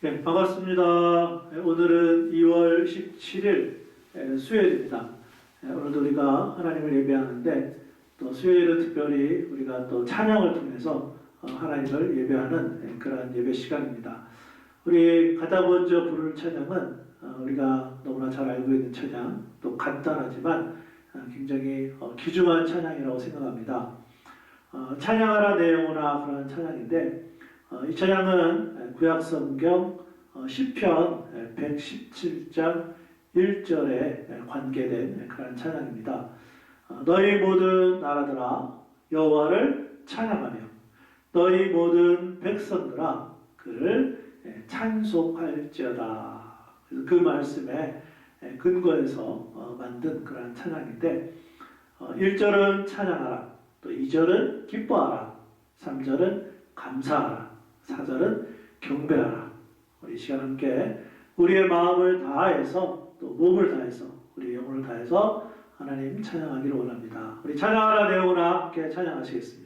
네, 반갑습니다. 오늘은 2월 17일 수요일입니다. 오늘도 우리가 하나님을 예배하는데 또 수요일은 특별히 우리가 또 찬양을 통해서 하나님을 예배하는 그런 예배 시간입니다. 우리 가장 먼저 부를 찬양은 우리가 너무나 잘 알고 있는 찬양, 또 간단하지만 굉장히 귀중한 찬양이라고 생각합니다. 찬양하라 내 영혼아, 그런 찬양인데 이 찬양은 구약성경 시편 117장 1절에 관계된 그런 찬양입니다. 너희 모든 나라들아 여호와를 찬양하며 너희 모든 백성들아 그를 찬송할지어다. 그래서 그 말씀에 근거해서 만든 그런 찬양인데 1절은 찬양하라, 또 2절은 기뻐하라, 3절은 감사하라, 4절은 경배하라. 우리 시간 함께 우리의 마음을 다해서 또 몸을 다해서 우리 영혼을 다해서 하나님 찬양하기를 원합니다. 우리 찬양하라 내 영혼아 함께 찬양하시겠습니다.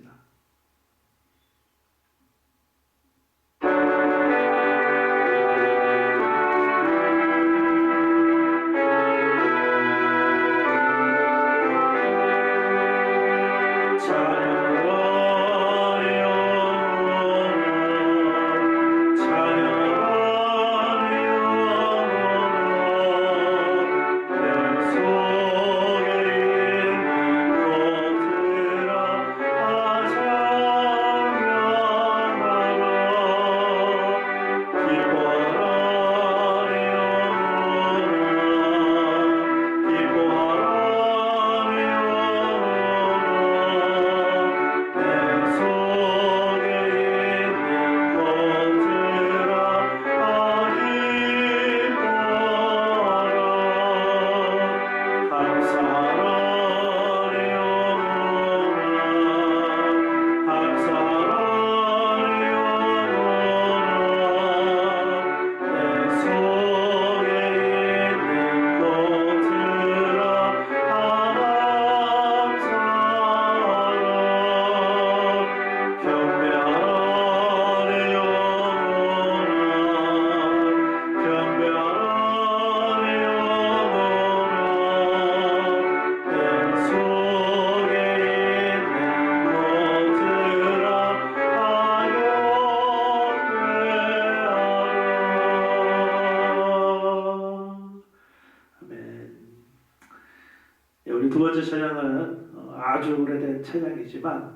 우리 두 번째 찬양은 아주 오래된 찬양이지만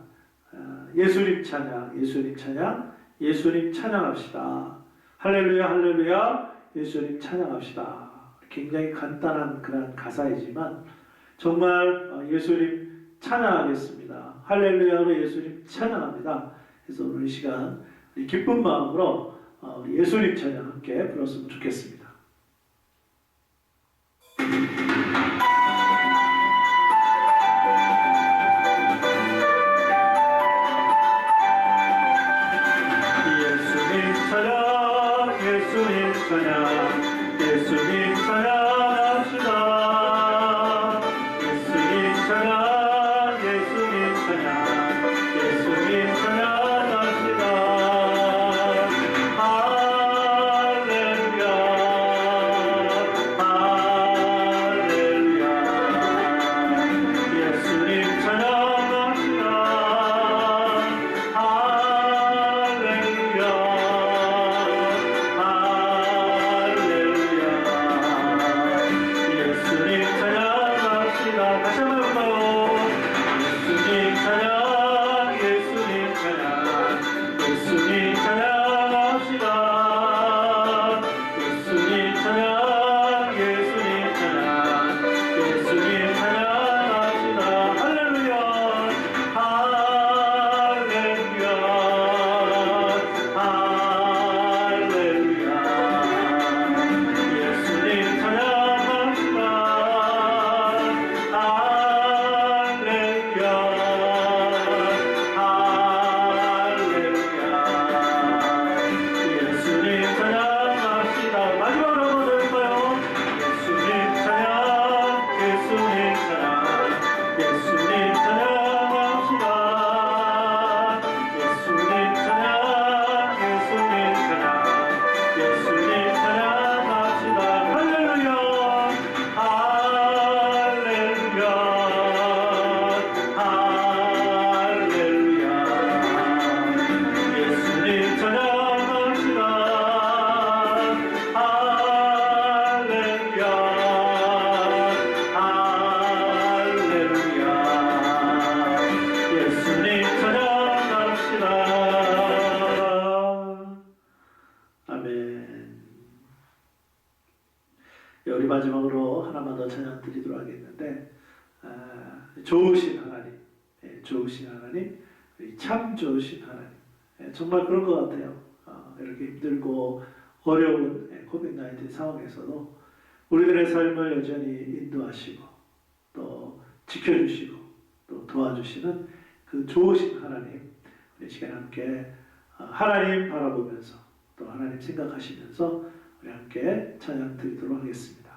예수님 찬양, 예수님 찬양, 예수님 찬양합시다. 할렐루야, 할렐루야, 예수님 찬양합시다. 굉장히 간단한 그런 가사이지만 정말 예수님 찬양하겠습니다. 할렐루야로 예수님 찬양합니다. 그래서 오늘 이 시간 기쁜 마음으로 우리 예수님 찬양 함께 불렀으면 좋겠습니다. 예수님 찬양, 예수님 찬양합시다. 예수님 찬양, 예수님 찬양, 예수님 찬양합시다. 할렐루야, 더 찬양 드리도록 하겠는데, 좋으신 하나님, 좋으신 하나님, 참 좋으신 하나님. 정말 그런 것 같아요. 이렇게 힘들고 어려운 코비드-19 상황에서도 우리들의 삶을 여전히 인도하시고 또 지켜주시고 또 도와주시는 그 좋으신 하나님, 우리 시간 함께 하나님 바라보면서 또 하나님 생각하시면서 우리 함께 찬양 드리도록 하겠습니다.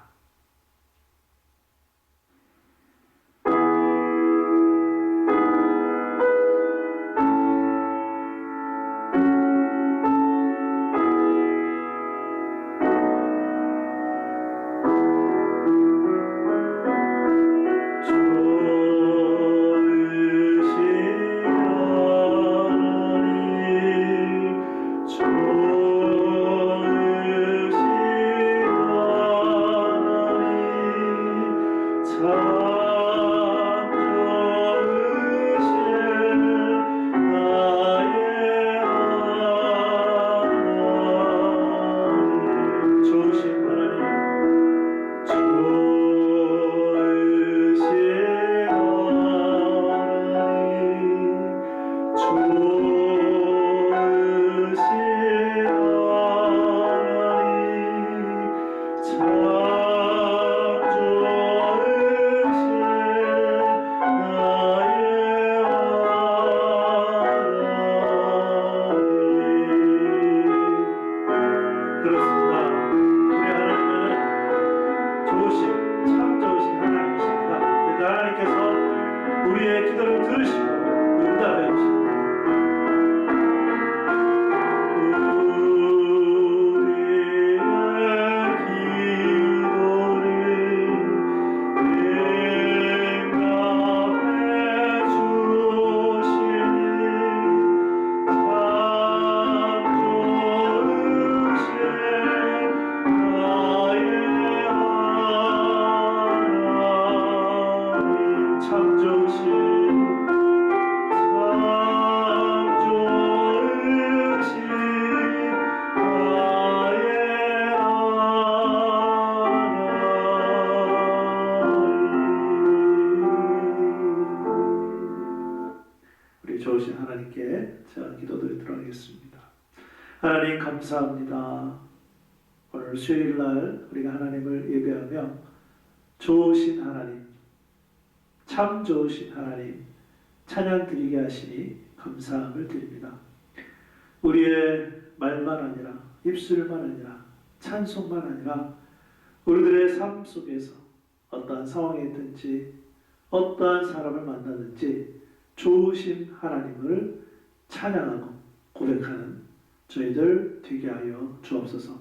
우리의 기도를 들으시고 응답해 주시고 좋으신 하나님께 제가 기도드리도록 하겠습니다. 하나님 감사합니다. 오늘 수요일날 우리가 하나님을 예배하며 좋으신 하나님, 참 좋으신 하나님 찬양 드리게 하시니 감사함을 드립니다. 우리의 말만 아니라 입술만 아니라 찬송만 아니라 우리들의 삶 속에서 어떠한 상황에 있든지 어떠한 사람을 만나든지 좋으신 하나님을 찬양하고 고백하는 저희들 되게 하여 주옵소서.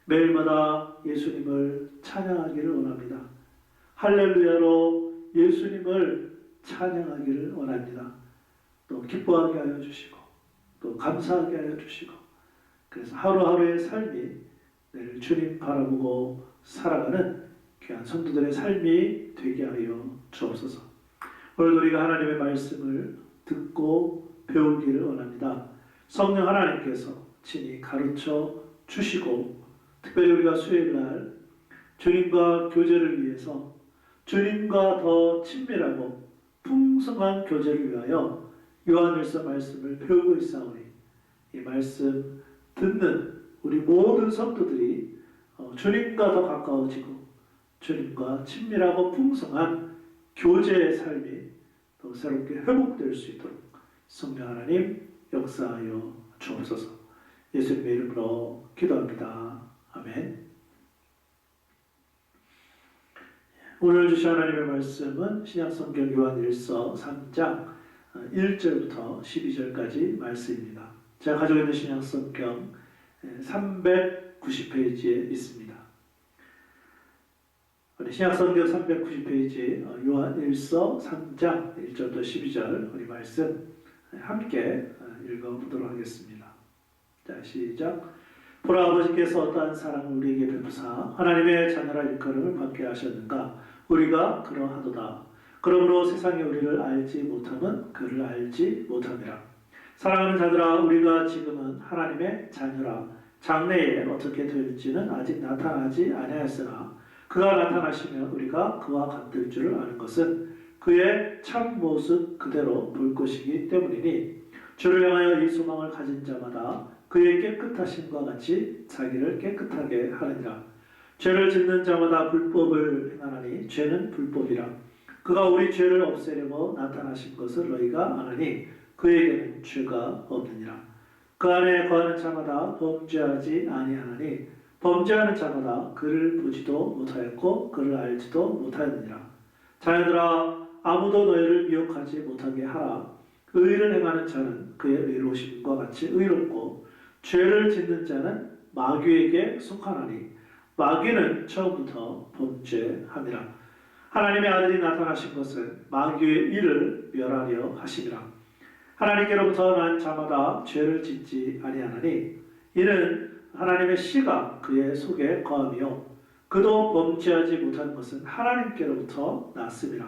매일마다 예수님을 찬양하기를 원합니다. 할렐루야로 예수님을 찬양하기를 원합니다. 또 기뻐하게 하여 주시고 또 감사하게 하여 주시고, 그래서 하루하루의 삶이 늘 주님 바라보고 살아가는 귀한 성도들의 삶이 되게 하여 주옵소서. 오늘도 우리가 하나님의 말씀을 듣고 배우기를 원합니다. 성령 하나님께서 친히 가르쳐 주시고, 특별히 우리가 수요일날 주님과 교제를 위해서 주님과 더 친밀하고 풍성한 교제를 위하여 요한일서 말씀을 배우고 있사오니, 이 말씀 듣는 우리 모든 성도들이 주님과 더 가까워지고 주님과 친밀하고 풍성한 교제의 삶이 또 새롭게 회복될 수 있도록 성령 하나님 역사하여 주옵소서. 예수님의 이름으로 기도합니다. 아멘. 오늘 주신 하나님의 말씀은 신약성경 요한일서 3장 1절부터 12절까지 말씀입니다. 제가 가지고 있는 신약성경 390페이지에 있습니다. 우리 신약성경 390페이지 요한일서 3장 1절부터 12절 우리 말씀 함께 읽어보도록 하겠습니다. 자, 시작. 보라, 아버지께서 어떠한 사랑을 우리에게 베푸사 하나님의 자녀라 일컬음을 받게 하셨는가. 우리가 그러하도다. 그러므로 세상이 우리를 알지 못함은 그를 알지 못함이라. 사랑하는 자들아, 우리가 지금은 하나님의 자녀라. 장래에 어떻게 될지는 아직 나타나지 아니하였으나 그가 나타나시면 우리가 그와 같을 줄을 아는 것은 그의 참 모습 그대로 볼 것이기 때문이니 주를 향하여 이 소망을 가진 자마다 그의 깨끗하심과 같이 자기를 깨끗하게 하느니라. 죄를 짓는 자마다 불법을 행하나니 죄는 불법이라. 그가 우리 죄를 없애려고 나타나신 것을 너희가 아느니 그에게는 죄가 없느니라. 그 안에 거하는 자마다 범죄하지 아니하나니 범죄하는 자마다 그를 보지도 못하였고 그를 알지도 못하였느니라. 자녀들아, 아무도 너희를 미혹하지 못하게 하라. 의를 행하는 자는 그의 의로우심과 같이 의롭고 죄를 짓는 자는 마귀에게 속하나니 마귀는 처음부터 범죄함이라. 하나님의 아들이 나타나신 것은 마귀의 일을 멸하려 하심이라. 하나님께로부터 난 자마다 죄를 짓지 아니하나니 이는 하나님의 씨가 그의 속에 거함이요 그도 범죄하지 못한 것은 하나님께로부터 났음이라.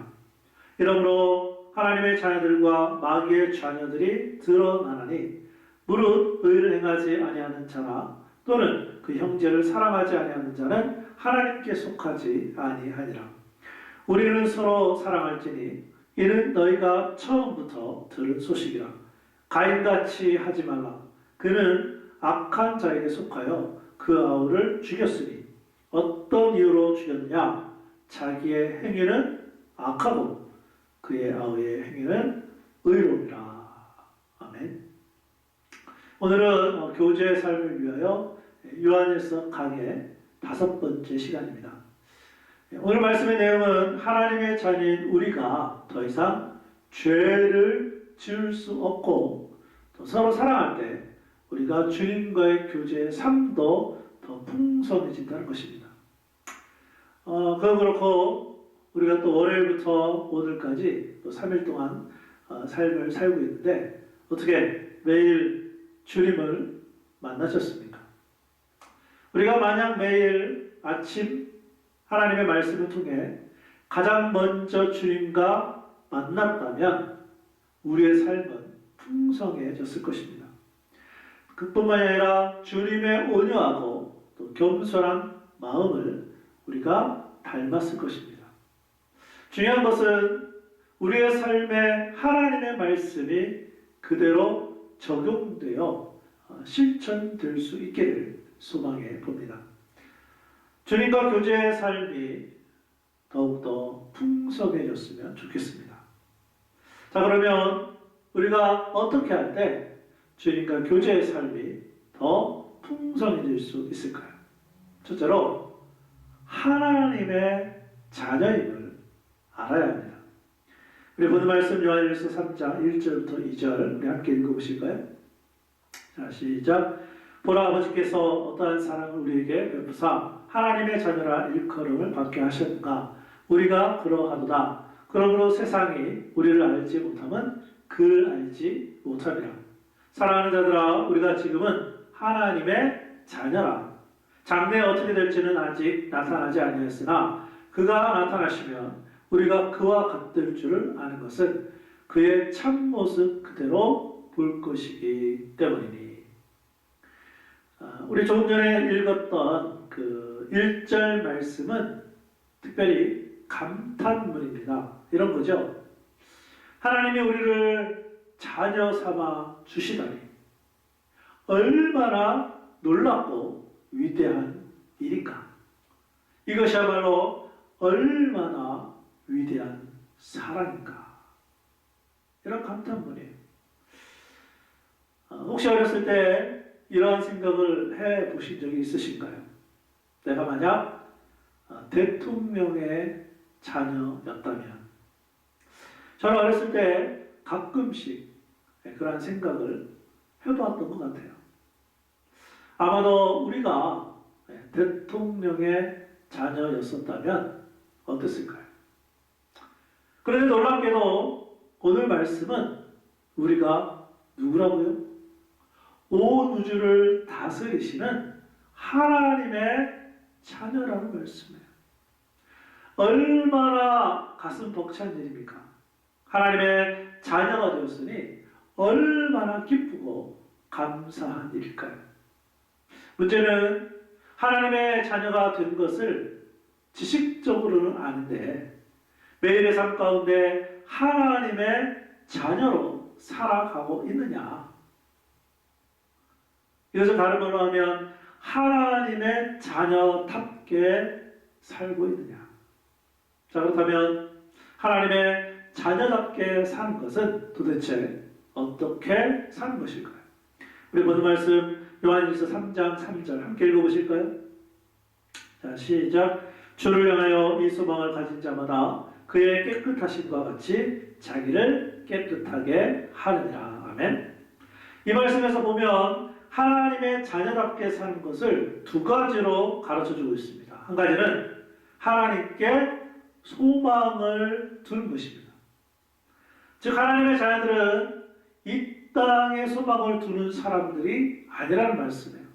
이러므로 하나님의 자녀들과 마귀의 자녀들이 드러나나니 무릇 의를 행하지 아니하는 자나 또는 그 형제를 사랑하지 아니하는 자는 하나님께 속하지 아니하니라. 우리는 서로 사랑할지니 이는 너희가 처음부터 들은 소식이라. 가인같이 하지 말라. 그는 악한 자에게 속하여 그 아우를 죽였으니 어떤 이유로 죽였느냐? 자기의 행위는 악하고 그의 아우의 행위는 의로우니라. 아멘. 오늘은 교제의 삶을 위하여 요한일서 강의 5번째 시간입니다. 오늘 말씀의 내용은 하나님의 자녀인 우리가 더 이상 죄를 지을 수 없고 또 서로 사랑할 때 우리가 주님과의 교제의 삶도 더 풍성해진다는 것입니다. 그건 그렇고 우리가 또 월요일부터 오늘까지 또 3일 동안 삶을 살고 있는데 어떻게 매일 주님을 만나셨습니까? 우리가 만약 매일 아침 하나님의 말씀을 통해 가장 먼저 주님과 만났다면 우리의 삶은 풍성해졌을 것입니다. 그뿐만이 아니라 주님의 온유하고 또 겸손한 마음을 우리가 닮았을 것입니다. 중요한 것은 우리의 삶에 하나님의 말씀이 그대로 적용되어 실천될 수 있기를 소망해 봅니다. 주님과 교제의 삶이 더욱더 풍성해졌으면 좋겠습니다. 자, 그러면 우리가 어떻게 할 때 주님과 교제의 삶이 더 풍성해질 수 있을까요? 첫째로 하나님의 자녀임을 알아야 합니다. 우리 보는 말씀 요한일서 3장 1절부터 2절 우리 함께 읽어보실까요? 자, 시작. 보라, 아버지께서 어떠한 사랑을 우리에게 베푸사 하나님의 자녀라 일컬음을 받게 하셨는가? 우리가 그러하도다. 그러므로 세상이 우리를 알지 못함은 그를 알지 못함이라. 사랑하는 자들아, 우리가 지금은 하나님의 자녀라. 장래에 어떻게 될지는 아직 나타나지 아니했으나 그가 나타나시면 우리가 그와 같을 줄을 아는 것은 그의 참모습 그대로 볼 것이기 때문이니. 우리 조금 전에 읽었던 그 1절 말씀은 특별히 감탄문입니다. 이런 거죠. 하나님이 우리를 자녀 삼아 주시다니 얼마나 놀랍고 위대한 일인가. 이것이야말로 얼마나 위대한 사랑인가. 이런 감탄문이에요. 혹시 어렸을 때 이러한 생각을 해보신 적이 있으신가요? 내가 만약 대통령의 자녀였다면. 저는 어렸을 때 가끔씩 그런 생각을 해보았던 것 같아요. 아마도 우리가 대통령의 자녀였었다면 어땠을까요? 그런데 놀랍게도 오늘 말씀은 우리가 누구라고요? 온 우주를 다스리시는 하나님의 자녀라는 말씀이에요. 얼마나 가슴 벅찬 일입니까? 하나님의 자녀가 되었으니 얼마나 기쁘고 감사한 일일까요? 문제는 하나님의 자녀가 된 것을 지식적으로는 아는데 매일의 삶 가운데 하나님의 자녀로 살아가고 있느냐? 이것을 다른 말로 하면 하나님의 자녀답게 살고 있느냐? 자, 그렇다면 하나님의 자녀답게 사는 것은 도대체 어떻게 사는 것일까요? 우리 보는 말씀 요한일서 3장 3절 함께 읽어보실까요? 자, 시작. 주를 향하여 이 소망을 가진 자마다 그의 깨끗하심과 같이 자기를 깨끗하게 하느니라. 아멘. 이 말씀에서 보면 하나님의 자녀답게 사는 것을 두 가지로 가르쳐주고 있습니다. 한 가지는 하나님께 소망을 두는 것입니다. 즉 하나님의 자녀들은 이 땅에 소망을 두는 사람들이 아니라는 말씀이에요.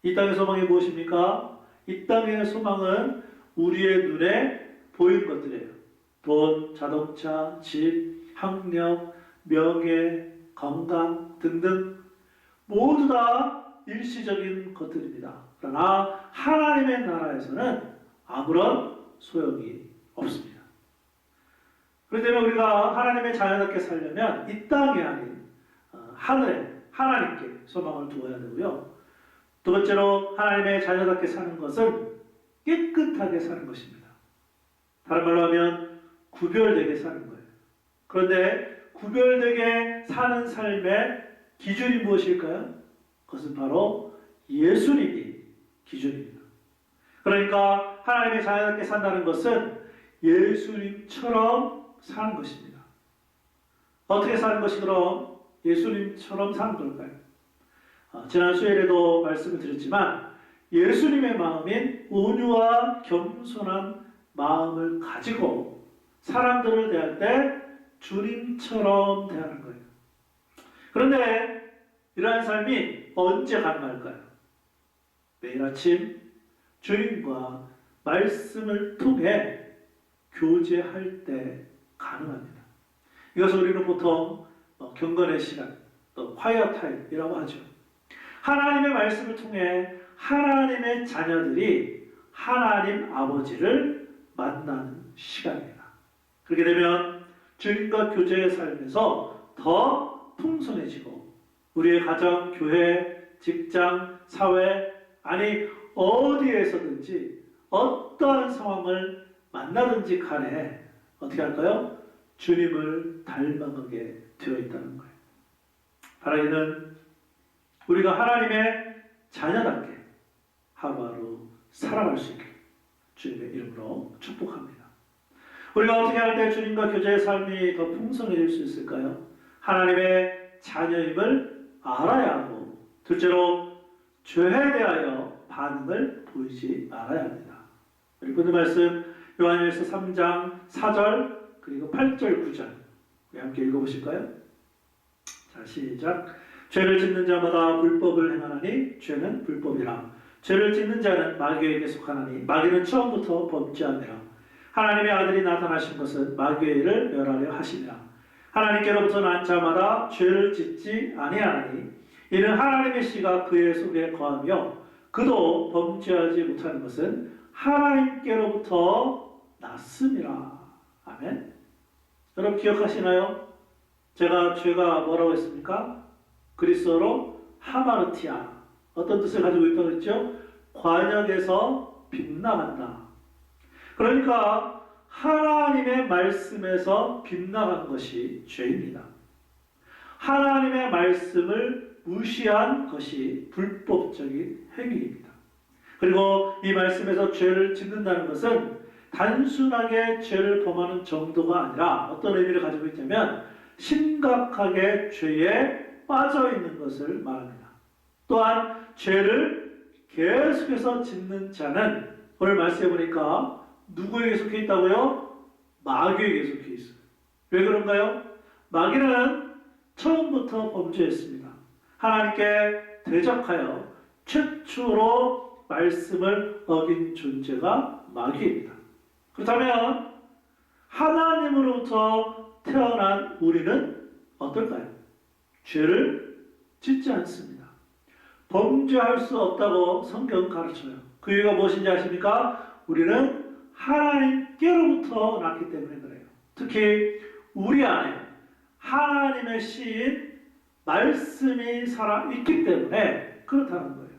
이 땅의 소망이 무엇입니까? 이 땅의 소망은 우리의 눈에 보이는 것들이에요. 돈, 자동차, 집, 학력, 명예, 건강 등등 모두 다 일시적인 것들입니다. 그러나 하나님의 나라에서는 아무런 소용이 없습니다. 그렇기 때문에 우리가 하나님의 자녀답게 살려면 이 땅이 아닌 하늘에 하나님께 소망을 두어야 되고요. 두 번째로 하나님의 자녀답게 사는 것은 깨끗하게 사는 것입니다. 다른 말로 하면 구별되게 사는 거예요. 그런데 구별되게 사는 삶의 기준이 무엇일까요? 그것은 바로 예수님이 기준입니다. 그러니까 하나님의 자녀답게 산다는 것은 예수님처럼 사는 것입니다. 어떻게 사는 것이 그럼 예수님처럼 사는 걸까요? 지난 수요일에도 말씀을 드렸지만 예수님의 마음인 온유와 겸손한 마음을 가지고 사람들을 대할 때 주님처럼 대하는 거예요. 그런데 이러한 삶이 언제 가능할까요? 매일 아침 주님과 말씀을 통해 교제할 때 가능합니다. 이것을 우리는 보통 경건의 시간, 또 콰이어 타임이라고 하죠. 하나님의 말씀을 통해 하나님의 자녀들이 하나님 아버지를 만나는 시간입니다. 그렇게 되면 주님과 교제의 삶에서 더 풍성해지고 우리의 가정, 교회, 직장, 사회, 아니 어디에서든지 어떠한 상황을 만나든지 간에 어떻게 할까요? 주님을 닮아가게 되어 있다는 거예요. 바라기는 우리가 하나님의 자녀답게 하루하루 살아갈 수 있게 주님의 이름으로 축복합니다. 우리가 어떻게 할 때 주님과 교제의 삶이 더 풍성해질 수 있을까요? 하나님의 자녀임을 알아야 하고 둘째로 죄에 대하여 반응을 보이지 말아야 합니다. 우리 보는 말씀 요한일서 3장 4절 그리고 8절 9절 우리 함께 읽어보실까요? 자, 시작. 죄를 짓는 자마다 불법을 행하나니 죄는 불법이라. 죄를 짓는 자는 마귀에게 속하나니 마귀는 처음부터 범죄하니라. 하나님의 아들이 나타나신 것은 마귀의 일을 멸하려 하심이라. 하나님께로부터 난 자마다 죄를 짓지 아니하나니 이는 하나님의 씨가 그의 속에 거하며 그도 범죄하지 못하는 것은 하나님께로부터 났음이라. 아멘. 여러분 기억하시나요? 죄가 뭐라고 했습니까? 그리스어로 하마르티아. 어떤 뜻을 가지고 있다고 했죠? 관역에서 빗나간다. 그러니까 하나님의 말씀에서 빗나간 것이 죄입니다. 하나님의 말씀을 무시한 것이 불법적인 행위입니다. 그리고 이 말씀에서 죄를 짓는다는 것은 단순하게 죄를 범하는 정도가 아니라 어떤 의미를 가지고 있냐면 심각하게 죄에 빠져 있는 것을 말합니다. 또한 죄를 계속해서 짓는 자는 오늘 말씀해 보니까 누구에게 속해 있다고요? 마귀에게 속해 있어요. 왜 그런가요? 마귀는 처음부터 범죄했습니다. 하나님께 대적하여 최초로 말씀을 어긴 존재가 마귀입니다. 그렇다면 하나님으로부터 태어난 우리는 어떨까요? 죄를 짓지 않습니다. 범죄할 수 없다고 성경은 가르쳐요. 그 이유가 무엇인지 아십니까? 우리는 하나님께로부터 났기 때문에 그래요. 특히 우리 안에 하나님의 씨인 말씀이 살아있기 때문에 그렇다는 거예요.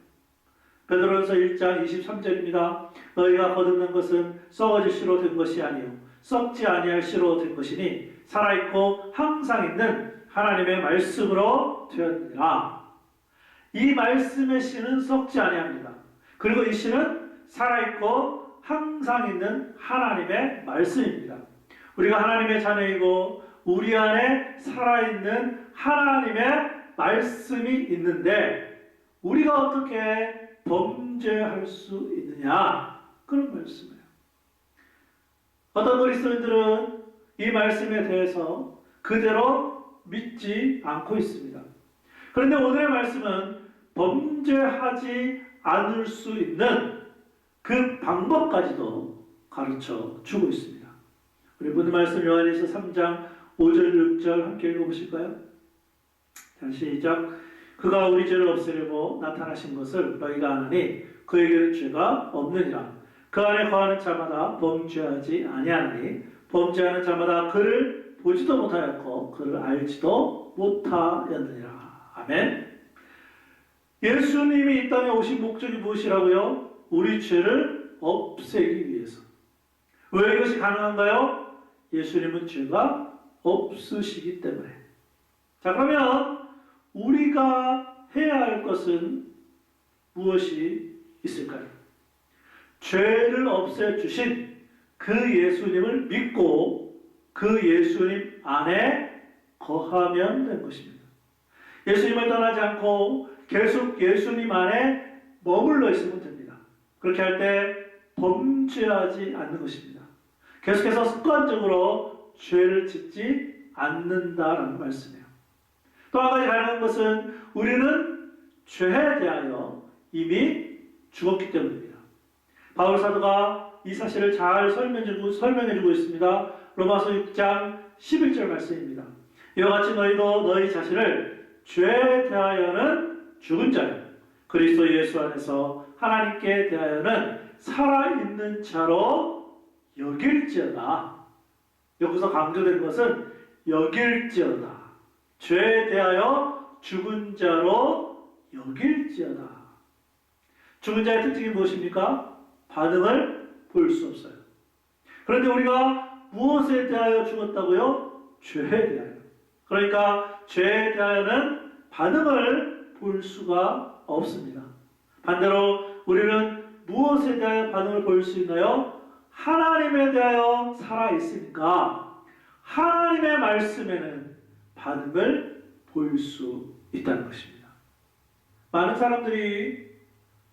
베드로전서 1장 23절입니다. 너희가 거듭난 것은 썩어질 씨로 된 것이 아니요 썩지 아니할 씨로 된 것이니 살아있고 항상 있는 하나님의 말씀으로 되었느니라. 이 말씀의 씨는 썩지 아니합니다. 그리고 이 씨는 살아있고 항상 있는 하나님의 말씀입니다. 우리가 하나님의 자녀이고 우리 안에 살아있는 하나님의 말씀이 있는데 우리가 어떻게 범죄할 수 있느냐? 그런 말씀이에요. 어떤 그리스도인들은 이 말씀에 대해서 그대로 믿지 않고 있습니다. 그런데 오늘의 말씀은 범죄하지 않을 수 있는 그 방법까지도 가르쳐 주고 있습니다. 우리 본 말씀 요한일서 3장 5절 6절 함께 읽어보실까요? 자, 시작. 그가 우리 죄를 없애려고 나타나신 것을 너희가 아느니 그에게는 죄가 없느니라. 그 안에 거하는 자마다 범죄하지 아니하나니 범죄하는 자마다 그를 보지도 못하였고 그를 알지도 못하였느니라. 아멘. 예수님이 이 땅에 오신 목적이 무엇이라고요? 우리 죄를 없애기 위해서. 왜 이것이 가능한가요? 예수님은 죄가 없으시기 때문에. 자, 그러면 우리가 해야 할 것은 무엇이 있을까요? 죄를 없애주신 그 예수님을 믿고 그 예수님 안에 거하면 된 것입니다. 예수님을 떠나지 않고 계속 예수님 안에 머물러 있으면 됩니다. 그렇게 할 때 범죄하지 않는 것입니다. 계속해서 습관적으로 죄를 짓지 않는다라는 말씀이에요. 또 한 가지 가능한 것은 우리는 죄에 대하여 이미 죽었기 때문입니다. 바울 사도가 이 사실을 잘 설명해주고 있습니다. 로마서 6장 11절 말씀입니다. 이와 같이 너희도 너희 자신을 죄에 대하여는 죽은 자요 그리스도 예수 안에서 하나님께 대하여는 살아있는 자로 여길지어다. 여기서 강조된 것은 여길지어다. 죄에 대하여 죽은 자로 여길지어다. 죽은 자의 특징이 무엇입니까? 반응을 볼 수 없어요. 그런데 우리가 무엇에 대하여 죽었다고요? 죄에 대하여. 그러니까 죄에 대하여는 반응을 볼 수가 없습니다. 반대로 우리는 무엇에 대하여 반응을 볼 수 있나요? 하나님에 대하여 살아있으니까 하나님의 말씀에는 반응을 볼 수 있다는 것입니다. 많은 사람들이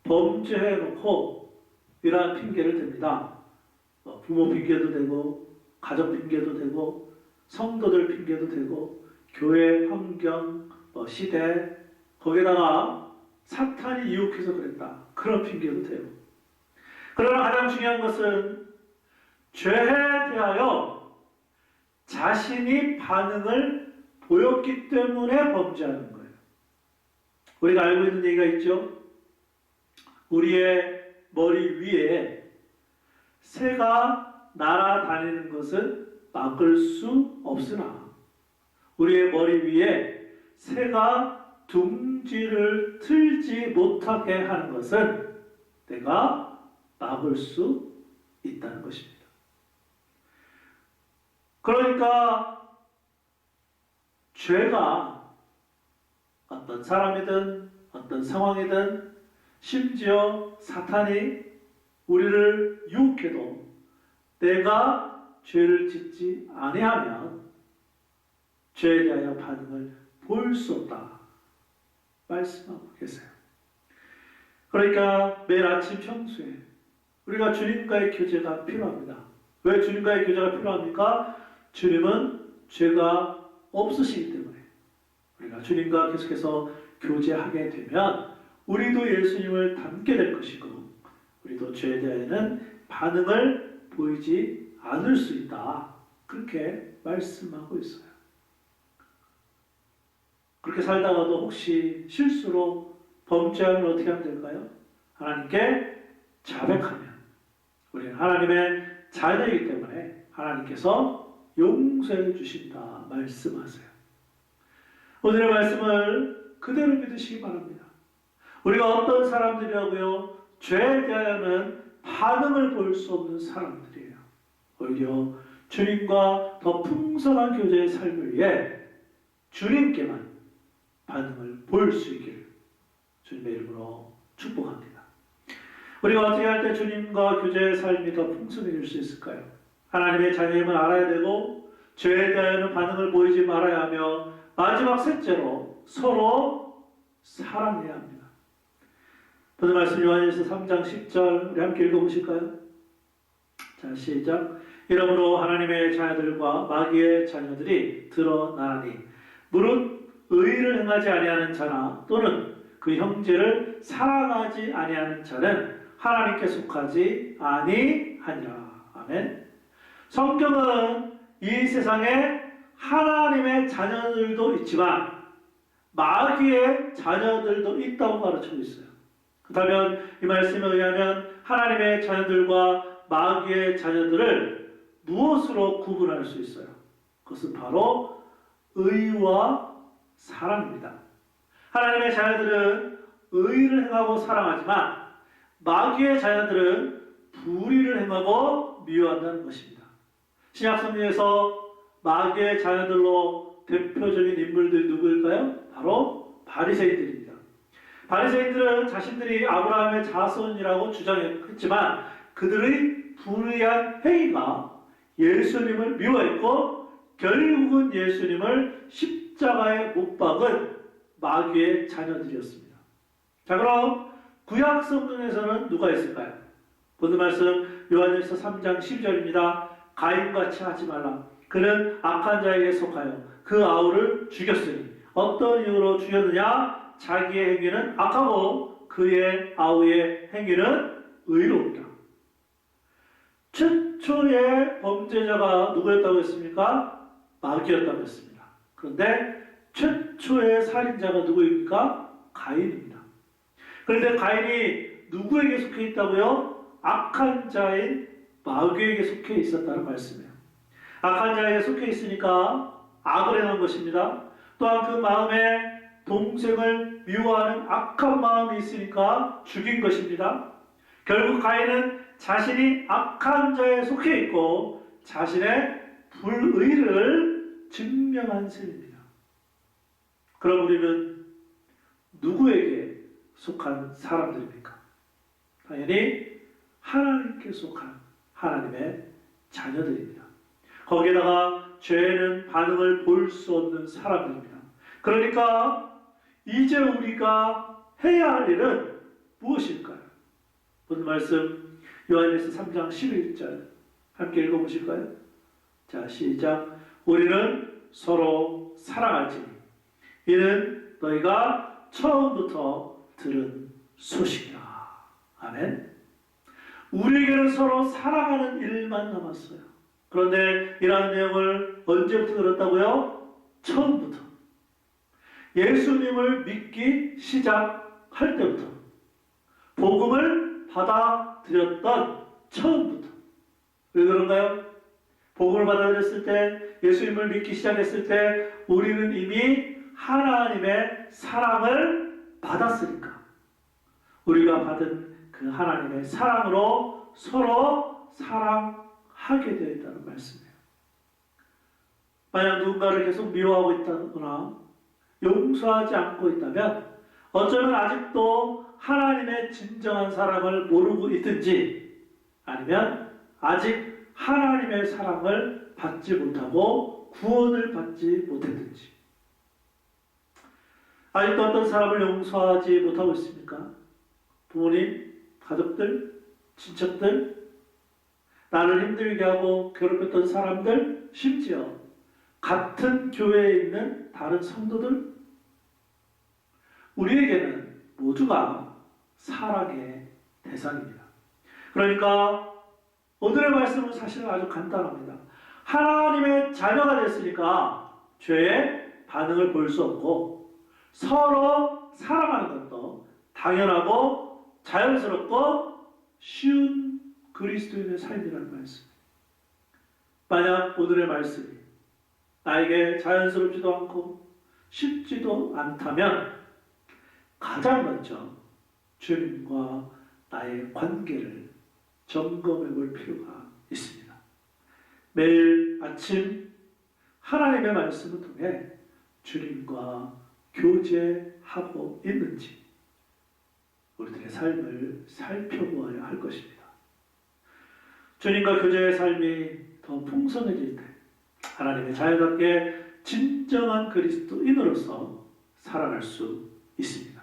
범죄해놓고 이러한 핑계를 댑니다. 부모 핑계도 되고 가족 핑계도 되고 성도들 핑계도 되고 교회 환경, 시대 거기다가 사탄이 유혹해서 그랬다. 그런 핑계도 돼요. 그러나 가장 중요한 것은 죄에 대하여 자신이 반응을 보였기 때문에 범죄하는 거예요. 우리가 알고 있는 얘기가 있죠. 우리의 머리 위에 새가 날아다니는 것은 막을 수 없으나 우리의 머리 위에 새가 둥지를 틀지 못하게 하는 것은 내가 막을 수 있다는 것입니다. 그러니까 죄가 어떤 사람이든 어떤 상황이든 심지어 사탄이 우리를 유혹해도 내가 죄를 짓지 아니하면 죄에 대하여 반응을 볼 수 없다 말씀하고 계세요. 그러니까 매일 아침 평소에 우리가 주님과의 교제가 필요합니다. 왜 주님과의 교제가 필요합니까? 주님은 죄가 없으시기 때문에 우리가 주님과 계속해서 교제하게 되면 우리도 예수님을 닮게 될 것이고 우리도 죄에 대해서는 반응을 보이지 않을 수 있다. 그렇게 말씀하고 있어요. 그렇게 살다가도 혹시 실수로 범죄하면 어떻게 하면 될까요? 하나님께 자백하면 우리는 하나님의 자녀이기 때문에 하나님께서 용서해 주신다 말씀하세요. 오늘의 말씀을 그대로 믿으시기 바랍니다. 우리가 어떤 사람들이라고요? 죄에 대하여는 반응을 볼 수 없는 사람들이에요. 오히려 주님과 더 풍성한 교제의 삶을 위해 주님께만 반응을 볼 수 있기를 주님의 이름으로 축복합니다. 우리가 어떻게 할 때 주님과 교제의 삶이 더 풍성해질 수 있을까요? 하나님의 자녀임을 알아야 되고 죄에 대하여는 반응을 보이지 말아야 하며 마지막 셋째로 서로 사랑해야 합니다. 오늘 말씀 요한일서 3장 10절 우리 함께 읽어보실까요? 자, 시작. 이러므로 하나님의 자녀들과 마귀의 자녀들이 드러나니 무릇 의를 행하지 아니하는 자나 또는 그 형제를 사랑하지 아니하는 자는 하나님께 속하지 아니하니라. 아멘. 성경은 이 세상에 하나님의 자녀들도 있지만 마귀의 자녀들도 있다고 가르치고 있어요. 그렇다면 이 말씀에 의하면 하나님의 자녀들과 마귀의 자녀들을 무엇으로 구분할 수 있어요? 그것은 바로 의와 사랑입니다. 하나님의 자녀들은 의를 행하고 사랑하지만 마귀의 자녀들은 불의를 행하고 미워한다는 것입니다. 신약 성경에서 마귀의 자녀들로 대표적인 인물들이 누구일까요? 바로 바리새인들입니다. 바리새인들은 자신들이 아브라함의 자손이라고 주장했지만 그들의 불의한 행위가 예수님을 미워했고 결국은 예수님을 십자가에 못 박은 마귀의 자녀들이었습니다. 자, 그럼 구약 성경에서는 누가 있을까요? 오늘 말씀 요한일서 3장 10절입니다. 가인같이 하지 말라. 그는 악한 자에게 속하여 그 아우를 죽였으니 어떤 이유로 죽였느냐? 자기의 행위는 악하고 그의 아우의 행위는 의로우다. 최초의 범죄자가 누구였다고 했습니까? 마귀였다고 했습니다. 그런데 최초의 살인자가 누구입니까? 가인입니다. 그런데 가인이 누구에게 속해 있다고요? 악한 자인 마귀에게 속해 있었다는 말씀이에요. 악한 자에게 속해 있으니까 악을 행한 것입니다. 또한 그 마음에 동생을 미워하는 악한 마음이 있으니까 죽인 것입니다. 결국 가인은 자신이 악한 자에 속해 있고 자신의 불의를 증명한 셈입니다. 그럼 우리는 누구에게 속한 사람들입니까? 당연히 하나님께 속한 하나님의 자녀들입니다. 거기에다가 죄에는 반응을 볼 수 없는 사람들입니다. 그러니까 이제 우리가 해야 할 일은 무엇일까요? 오늘 말씀 요한일서 3장 11절 함께 읽어보실까요? 자, 시작. 우리는 서로 사랑할지니 이는 너희가 처음부터 들은 소식이라. 아멘. 우리에게는 서로 사랑하는 일만 남았어요. 그런데 이러한 내용을 언제부터 들었다고요? 처음부터. 예수님을 믿기 시작할 때부터. 복음을 받아들였던 처음부터. 왜 그런가요? 복음을 받아들였을 때, 예수님을 믿기 시작했을 때 우리는 이미 하나님의 사랑을 받았으니까 우리가 받은 그 하나님의 사랑으로 서로 사랑하게 되어 있다는 말씀이에요. 만약 누군가를 계속 미워하고 있다거나 용서하지 않고 있다면 어쩌면 아직도 하나님의 진정한 사랑을 모르고 있든지 아니면 아직 하나님의 사랑을 받지 못하고 구원을 받지 못했든지. 아직도 어떤 사람을 용서하지 못하고 있습니까? 부모님, 가족들, 친척들, 나를 힘들게 하고 괴롭혔던 사람들, 심지어 같은 교회에 있는 다른 성도들, 우리에게는 모두가 사랑의 대상입니다. 그러니까 오늘의 말씀은 사실 아주 간단합니다. 하나님의 자녀가 됐으니까 죄의 반응을 볼 수 없고 서로 사랑하는 것도 당연하고 자연스럽고 쉬운 그리스도인의 삶이라는 말씀. 만약 오늘의 말씀이 나에게 자연스럽지도 않고 쉽지도 않다면 가장 먼저 주님과 나의 관계를 점검해 볼 필요가 있습니다. 매일 아침 하나님의 말씀을 통해 주님과 교제하고 있는지 우리들의 삶을 살펴보아야 할 것입니다. 주님과 교제의 삶이 더 풍성해질 때 하나님의 자녀답게 진정한 그리스도인으로서 살아갈 수 있습니다.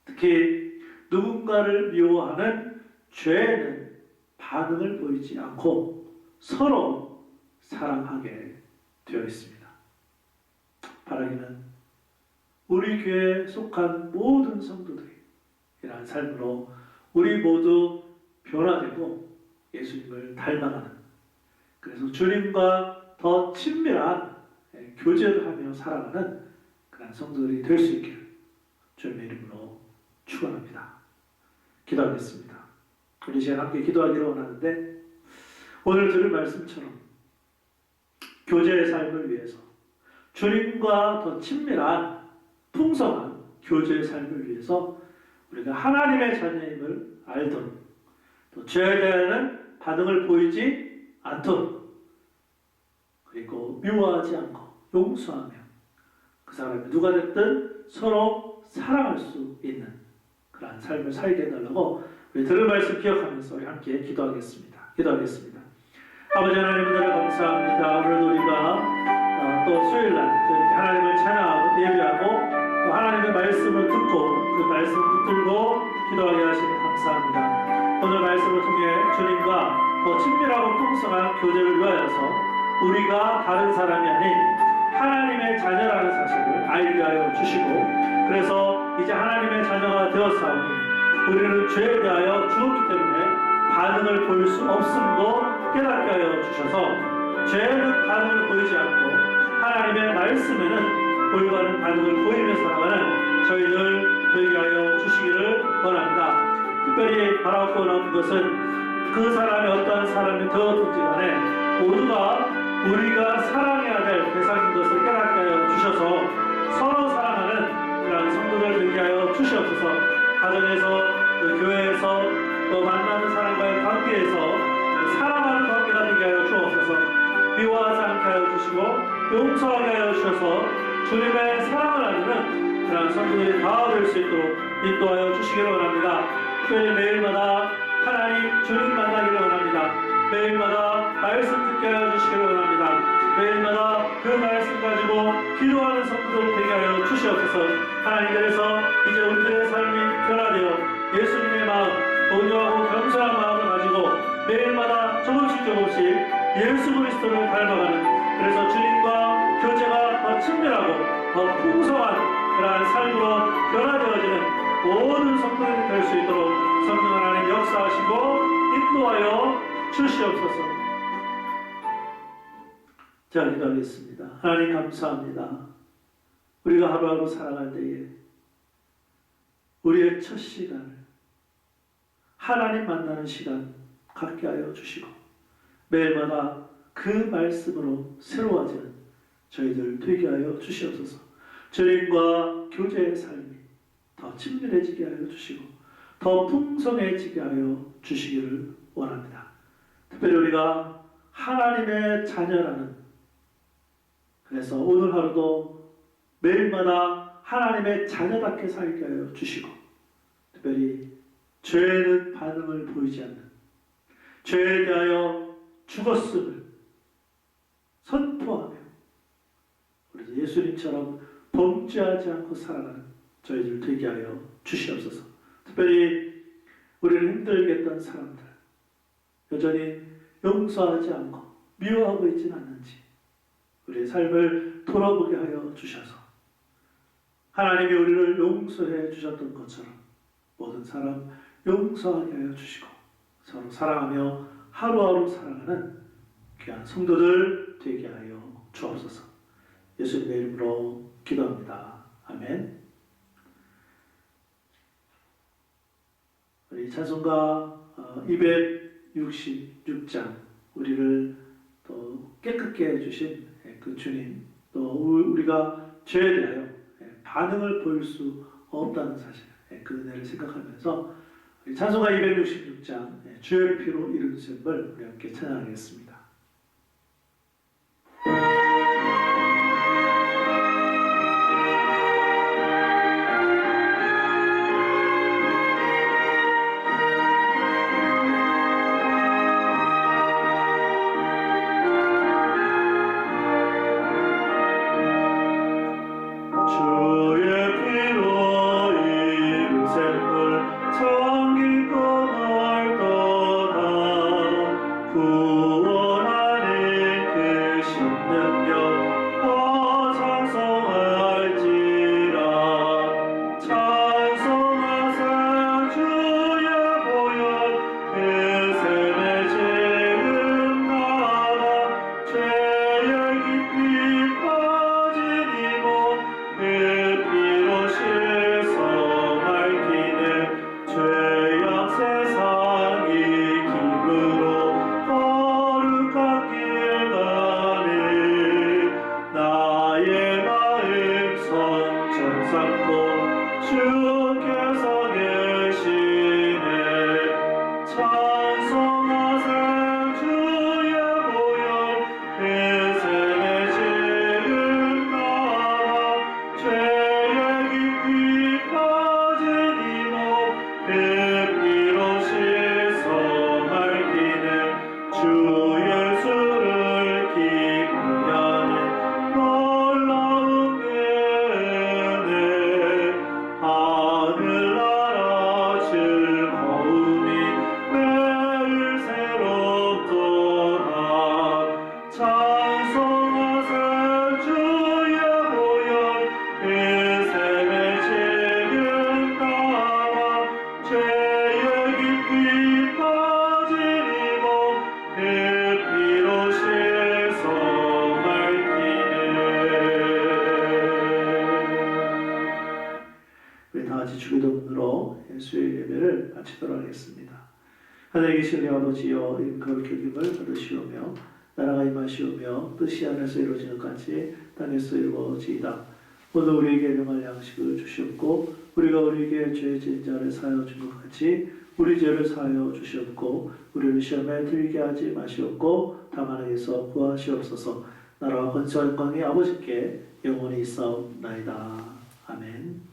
특히 누군가를 미워하는 죄에는 반응을 보이지 않고 서로 사랑하게 되어 있습니다. 바라기는 우리 교회에 속한 모든 성도들이 이러한 삶으로 우리 모두 변화되고 예수님을 닮아가는, 그래서 주님과 더 친밀한 교제를 하며 살아가는 그런 성도들이 될 수 있기를 주님의 이름으로 축원합니다. 기도하겠습니다. 우리 시간 함께 기도하기를 원하는데 오늘 들을 말씀처럼 교제의 삶을 위해서 주님과 더 친밀한 풍성한 교제의 삶을 위해서 우리가 하나님의 자녀임을 알도록 또 죄에 대한 반응을 보이지 않도록 그리고 미워하지 않고 용서하며 그 사람이 누가 됐든 서로 사랑할 수 있는 그러한 삶을 살게 해달라고 우리 들은 말씀 기억하면서 우리 함께 기도하겠습니다. 아버지 하나님 은혜를 감사합니다. 오늘도 우리가 또 수요일날 이렇게 하나님을 찬양하고 예배하고 또 하나님의 말씀을 듣고 그 말씀 붙들고 기도하게 하시니 감사합니다. 오늘 말씀을 통해 주님과 더 친밀하고 풍성한 교제를 위하여서 우리가 다른 사람이 아닌 하나님의 자녀라는 사실을 알게 하여 주시고, 그래서 이제 하나님의 자녀가 되었사오니 우리는 죄에 대하여 죽었기 때문에 반응을 보일 수 없음도 깨닫게 하여 주셔서 죄에는 반응을 보이지 않고 하나님의 말씀에는 올바른 반응을 보이며 살아가는 저희들 되게 하여 주시기를 원합니다. 특별히 바라고 원하는 것은 그 사람이 어떠한 사람이 되었든지 간에 모두가 우리가 사랑해야 될 대상인 것을 깨닫게 하여 주셔서 서로 사랑하는 그런 성도들 되게 하여 주시옵소서. 가정에서 교회에서 또 만나는 사람과의 관계에서 사랑하는 관계가 되게 하여 주옵소서. 미워하지 않게 하여 주시고 용서하게 하여 주셔서 주님의 사랑을 나누는 그런 성도들이 다 될 수 있도록 인도하여 주시기를 원합니다. 특별히 매일마다 하나님 주님 만나기를 원합니다. 매일마다 말씀 듣게 하여 주시기를 원합니다. 매일마다 그 말씀 가지고 기도하는 성도들 되게 하여 주시옵소서. 하나님, 그래서 이제 우리들의 삶이 변화되어 예수님의 마음, 온유하고 겸손한 마음을 가지고 매일마다 조금씩 예수 그리스도를 닮아가는, 그래서 주님과 교제가 더 친밀하고 더 풍성한 그러한 삶으로 변화되어지는 모든 성도들이 될 수 있도록 성령 하나님 역사하시고 인도하여 주시옵소서. 자, 기도하겠습니다. 하나님 감사합니다. 우리가 하루하루 살아갈 때에 우리의 첫 시간을 하나님 만나는 시간 갖게 하여 주시고 매일마다 그 말씀으로 새로워지는 저희들 되게 하여 주시옵소서. 주님과 교제의 삶이 더 친밀해지게 하여 주시고 더 풍성해지게 하여 주시기를 원합니다. 특별히 우리가 하나님의 자녀라는, 그래서 오늘 하루도 매일마다 하나님의 자녀답게 살게 하여 주시고 특별히 죄에는 반응을 보이지 않는, 죄에 대하여 죽었음을 선포하며 우리 예수님처럼 범죄하지 않고 살아가는 저희들 되게 하여 주시옵소서. 특별히 우리를 힘들게 했던 사람들 여전히 용서하지 않고 미워하고 있지는 않는지 우리의 삶을 돌아보게 하여 주셔서 하나님이 우리를 용서해 주셨던 것처럼 모든 사람 용서하게 하여 주시고 서로 사랑하며 하루하루 살아가는 귀한 성도들 되게 하여 주옵소서. 예수님의 이름으로 기도합니다. 아멘. 우리 찬송가 266장 우리를 또 깨끗게 해주신 그 주님, 또 우리가 죄에 대하여 반응을 보일 수 없다는 사실, 그 은혜를 생각하면서 찬송가 266장 주의 피로 이룬 셈을 우리 함께 찬양하겠습니다. 수요일 예배를 마치도록 하겠습니다. 하늘에 계신 아버지여, 이름 거룩히 여김을 받으시오며 나라가 임하시오며 뜻이 하늘에서 이루어지는 같이 땅에서 이루어지이다. 오늘 우리에게 명할 양식을 주시옵고 우리가 우리에게 죄 지은 자를 사하여 준 것 같이 우리 죄를 사하여 주시옵고 우리를 시험에 들게 하지 마시옵고 다만 악에서 구하시옵소서. 나라와 권세와 영광이 아버지께 영원히 있사옵나이다. 아멘.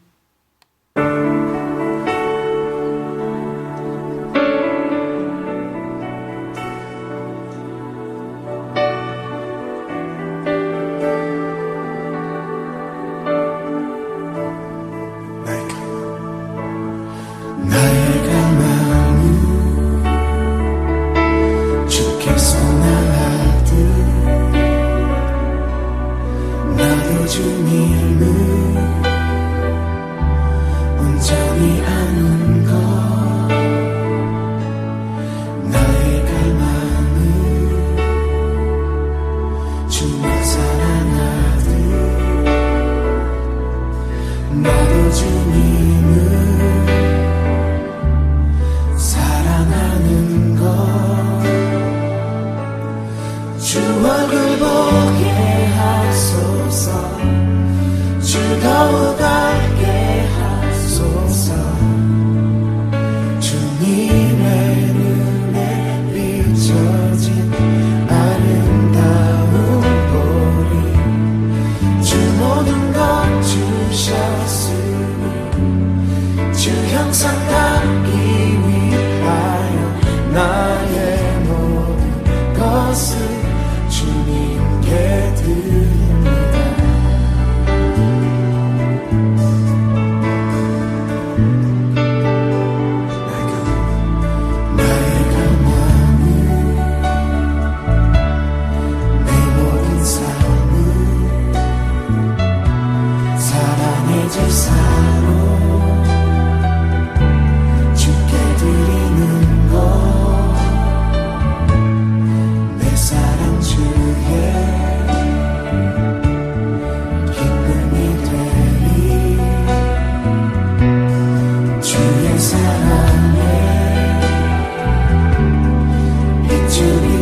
주의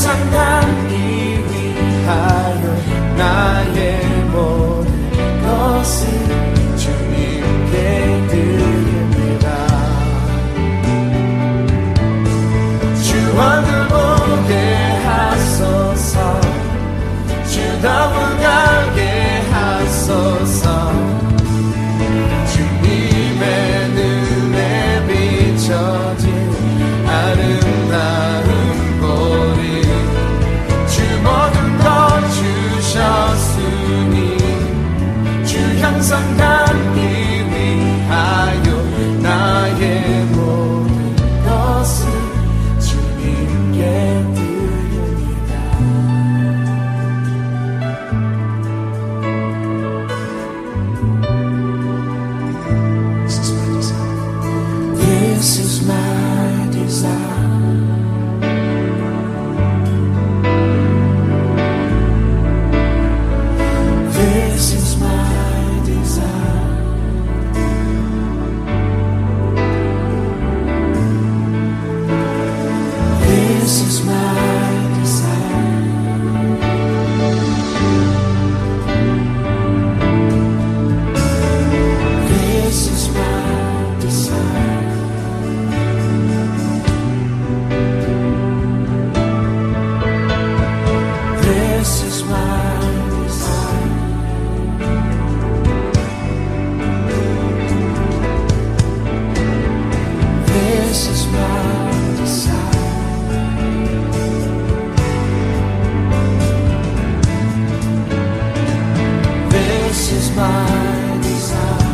항상 남기 위하여 나의 모든 것을 주님께 드립니다. 주 얼굴 보게 하소서, 주다운 가게 하소서. 주님의 눈에 비춰진 아름다운 보리, 주 모든 것 주셨으니 주 형상 닮기 위하여 나의 모든 것을 주님께 드립니다. This is my desire. This is my desire. This is my desire. This is my desire. This is my desire. This is my desire. This is my desire.